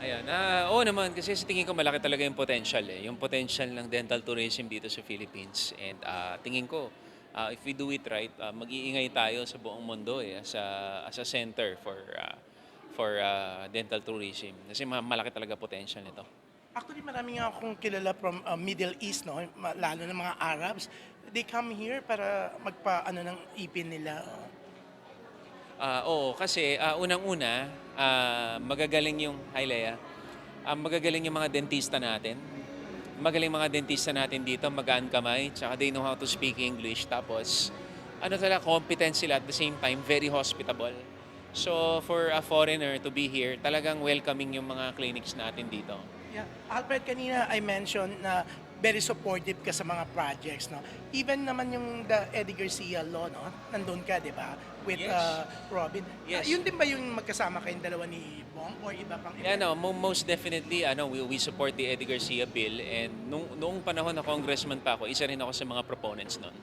Ayan, oo naman kasi sa tingin ko malaki talaga yung potential, eh, yung potential ng dental tourism dito sa Philippines and, tingin ko, if we do it right, mag-iingay tayo sa buong mundo, eh, as a center for dental tourism kasi malaki talaga potential nito. Actually, marami nga akong kilala from, Middle East 'no, lalo na mga Arabs. They come here para magpa-ano ng ipin nila, oo. Oo, kasi, unang-una, magagaling yung hi Lea, magagaling yung mga dentista natin. Magaling mga dentista natin dito, magaan kamay, tsaka they know how to speak English. Tapos, ano talaga, competent sila at the same time, very hospitable. So, for a foreigner to be here, talagang welcoming yung mga clinics natin dito. Yeah. Albert, kanina I mentioned na very supportive ka sa mga projects 'no. Even naman yung the Eddie Garcia Law 'no, nandun ka 'di ba, with, Yes, Robin. yes. Yun din ba yung magkasama kayong dalawa ni Bong or iba pang Yeah, event? no, most definitely, we support the Eddie Garcia bill and noong panahon na congressman pa ako, isa rin ako sa mga proponents nun.